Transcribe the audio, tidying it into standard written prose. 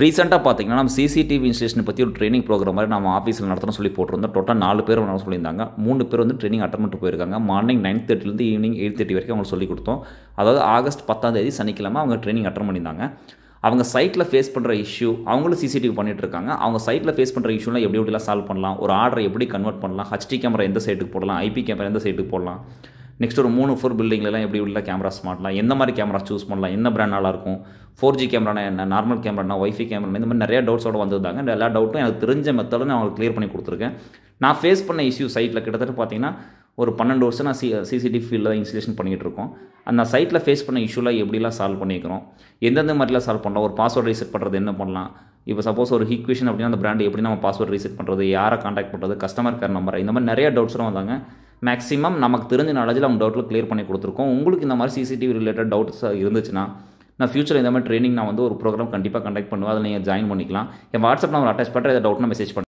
ரீசெண்டாக பார்த்தீங்கன்னா நம்ம சிசிடிவி இன்ஸ்டலேஷனை பற்றி ஒரு ட்ரைனிங் ப்ரோக்ராம் மாதிரி நம்ம ஆஃபீஸில் நடத்தணும்னு சொல்லி போட்டிருந்தோம். டோட்டல் 4 பேர் வரணும்னு சொல்லியிருந்தாங்க. 3 பேர் வந்து ட்ரைனிங் அட்டெண்ட் பண்ணிட்டு போயிருக்காங்க. மார்னிங் 9:30 ஈவினிங் 8:30 வரைக்கும் அவங்களுக்கு சொல்லிக் கொடுத்தோம். அதாவது ஆகஸ்ட் 10 சனிக்கிழமை அவங்க ட்ரைனிங் அட்டெண்ட் பண்ணியிருந்தாங்க. அவங்க சைட்டில் ஃபேஸ் பண்ணுற இஷ்யூ அவங்களும் சிசிடிவி பண்ணிட்டு இருக்காங்க. அவங்க சைட்டில் ஃபேஸ் பண்ணுற இஷ்யூலாம் எப்படிலாம் சால்வ் பண்ணலாம், ஒரு ஆர்டரை எப்படி கன்வெர்ட் பண்ணலாம், ஹச்டி கேமரா எந்த சைட்டுக்கு போடலாம், ஐபி கேமரா எந்த சைட்டுக்கு போடலாம், நெக்ஸ்ட் ஒரு 3 4 பில்டிங்லாம் எப்படி உள்ள கேமராஸ் மாட்டலாம், எந்த மாதிரி கேமரா சூஸ் பண்ணலாம், என்ன பிராண்ட் நல்லாயிருக்கும், 4G கேமரானா என்ன, நார்மல் கேமரானா, ஒய்ஃபை கேமரா, இந்த மாதிரி நிறைய டவுட்ஸோடு வந்திருந்தாங்க. இந்த எல்லா டவுட்டும் எனக்கு தெரிஞ்ச மெத்தடில் நான் அவங்களுக்கு கிளியர் பண்ணி கொடுத்துருக்கேன். நான் ஃபேஸ் பண்ண இஷ்யூ சைட்டில் கிட்டத்தட்ட பார்த்தீங்கன்னா ஒரு 12 வருஷம் நான் சிசிடிவி ஃபீல்டில் தான் இன்ஸ்டலேஷன் பண்ணிகிட்டு இருக்கோம். அந்த சைட்டில் ஃபேஸ் பண்ண இஷ்யூலாம் எப்படிலாம் சால்வ் பண்ணிக்கிறோம், எந்தெந்த மாதிரிலாம் சால்வ் பண்ணலாம், ஒரு பாஸ்வேர்டு ரீசெட் பண்ணுறது என்ன பண்ணலாம், இப்போ சப்போஸ் ஒரு ஈக்குவேஷன் அப்படின்னா அந்த பிராண்ட் எப்படி நம்ம பாஸ்வேர்டு ரீசெட் பண்ணுறது, யாரை காண்டாக்ட் பண்ணுறது, கஸ்டமர் கேர் நம்பர், இந்த மாதிரி நிறைய டவுட்ஸ்லாம் வந்தாங்க. மேக்ஸிமம் நமக்கு தெரிஞ்ச நாலேஜில் அவங்க டவுட்டில் கிளியர் பண்ணி கொடுத்துருக்கோம். உங்களுக்கு இந்த மாதிரி சிசிடிவி ரிலேட்டட் டவுட்ஸ் இருந்துச்சுன்னா நான் ஃபியூச்சர் இந்த மாதிரி ட்ரைனிங் நான் வந்து ஒரு ப்ரோக்ராம் கண்டிப்பாக கண்டக்ட் பண்ணுவேன். அதில் நீங்கள் ஜாயின் பண்ணிக்கலாம். என் வாட்ஸ்அப் நம்பர் அட்டாச் பண்ணுற ஏதாவது டவுட்னா மெசேஜ் பண்ணுங்கள்.